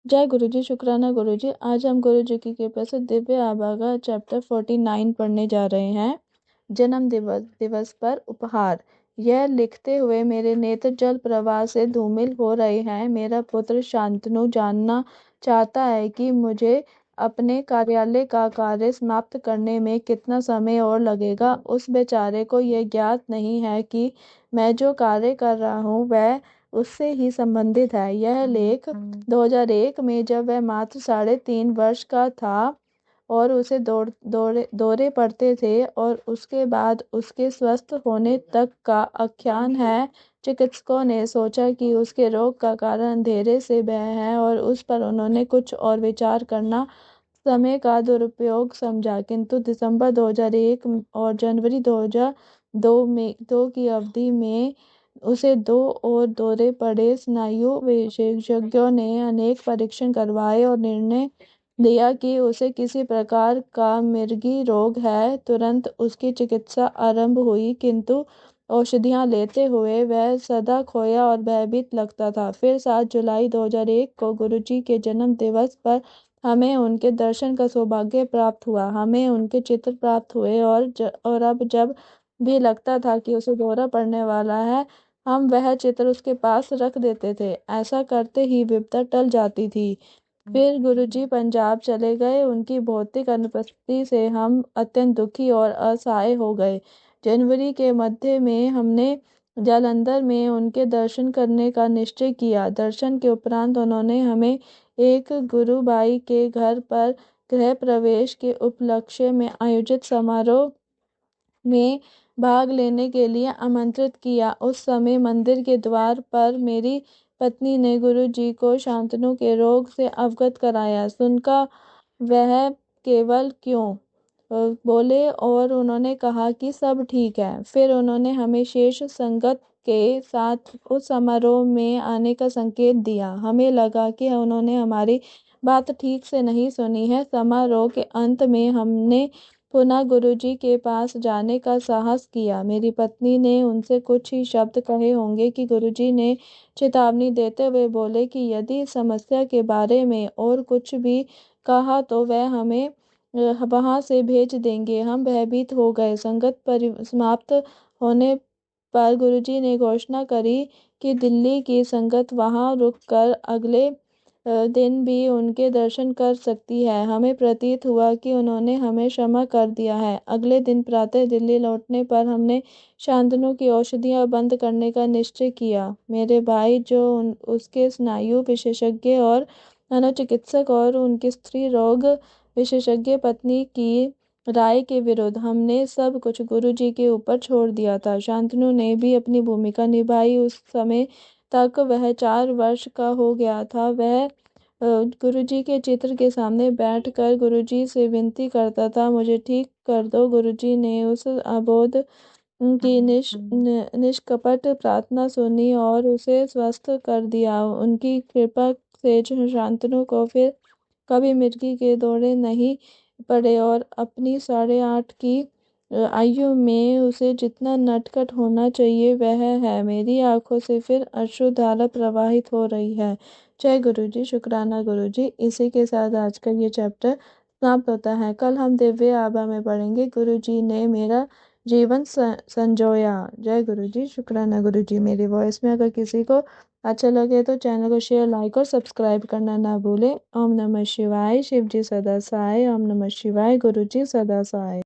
जय गुरु जी, शुक्राना गुरु जी। आज हम गुरु जी की कृपा से दिव्य आबा का चैप्टर 49 पढ़ने जा रहे हैं। जन्म दिवस दिवस पर उपहार। यह लिखते हुए मेरे नेत्र जल प्रवाह से धूमिल हो रहे हैं। मेरा पुत्र शांतनु जानना चाहता है कि मुझे अपने कार्यालय का कार्य समाप्त करने में कितना समय और लगेगा। उस बेचारे को यह ज्ञात नहीं है कि मैं जो कार्य कर रहा हूँ वह उससे ही संबंधित है। यह लेख 2001 में जब वह मात्र 3.5 वर्ष का था और उसे दौरे पड़ते थे और उसके बाद उसके स्वस्थ होने तक का आख्यान है। चिकित्सकों ने सोचा कि उसके रोग का कारण अंधेरे से वह है और उस पर उन्होंने कुछ और विचार करना समय का दुरुपयोग समझा, किंतु दिसंबर 2001 और जनवरी 2002 की अवधि में उसे 2 और दौरे पड़े। स्नायु विशेषज्ञों ने अनेक परीक्षण करवाए और निर्णय लिया कि उसे किसी प्रकार का मिर्गी रोग है। तुरंत उसकी चिकित्सा आरंभ हुई, किंतु औषधियां लेते हुए वह सदा खोया और भयभीत लगता था। फिर 7 जुलाई 2001 को गुरुजी के जन्म दिवस पर हमें उनके दर्शन का सौभाग्य प्राप्त हुआ। हमें उनके चित्र प्राप्त हुए और अब जब भी लगता था कि उसे दौरा पड़ने वाला है, हम वह चित्र उसके पास रख देते थे। ऐसा करते ही विपदा टल जाती थी। फिर गुरुजी पंजाब चले गए। उनकी भौतिक अनुपस्थिति से हम अत्यंत दुखी और असहाय हो गए। जनवरी के मध्य में हमने जालंधर में उनके दर्शन करने का निश्चय किया। दर्शन के उपरांत उन्होंने हमें एक गुरुबाई के घर पर गृह प्रवेश के उपलक्ष्य में आयोजित समारोह में भाग लेने के लिए आमंत्रित किया। उस समय मंदिर के द्वार पर मेरी पत्नी ने गुरु जी को शांतनु के रोग से अवगत कराया। सुनकर वह केवल क्यों बोले और उन्होंने कहा कि सब ठीक है। फिर उन्होंने हमें शेष संगत के साथ उस समारोह में आने का संकेत दिया। हमें लगा कि उन्होंने हमारी बात ठीक से नहीं सुनी है। समारोह के अंत में हमने पुनः गुरुजी के पास जाने का साहस किया। मेरी पत्नी ने उनसे कुछ ही शब्द कहे होंगे कि गुरुजी ने चेतावनी देते हुए बोले कि यदि समस्या के बारे में और कुछ भी कहा तो वह हमें वहां से भेज देंगे। हम भयभीत हो गए। संगत समाप्त होने पर गुरुजी ने घोषणा करी कि दिल्ली की संगत वहां रुककर अगले दिन भी उनके दर्शन कर सकती है। हमें प्रतीत हुआ कि उन्होंने हमें क्षमा कर दिया है। अगले दिन प्रातः दिल्ली लौटने पर हमने शांतनु की औषधियां बंद करने का निश्चय किया। मेरे भाई जो उसके स्नायु विशेषज्ञ और मनोचिकित्सक और उनकी स्त्री रोग विशेषज्ञ पत्नी की राय के विरुद्ध हमने सब कुछ गुरु जी के ऊपर छोड़ दिया था। शांतनु ने भी अपनी भूमिका निभाई। उस समय तक वह 4 वर्ष का हो गया था। वह गुरुजी के चित्र के सामने बैठकर गुरुजी से विनती करता था, मुझे ठीक कर दो। गुरुजी ने उस अबोध की निष्कपट प्रार्थना सुनी और उसे स्वस्थ कर दिया। उनकी कृपा से शांतनु को फिर कभी मिर्गी के दौरे नहीं पड़े और अपनी 8.5 की आयु में उसे जितना नटखट होना चाहिए वह है। मेरी आंखों से फिर अश्रुधारा प्रवाहित हो रही है। जय गुरु जी, शुक्राना गुरु जी। इसी के साथ आज का ये चैप्टर समाप्त होता है। कल हम दिव्य आभा में पढ़ेंगे गुरु जी ने मेरा जीवन संजोया। जय गुरु जी, शुक्राना गुरु जी। मेरी वॉइस में अगर किसी को अच्छा लगे तो चैनल को शेयर, लाइक और सब्सक्राइब करना ना भूलें। ओम नमः शिवाय। शिव जी सदा सहाय। ओम नमः शिवाय। गुरु जी सदा सहाय।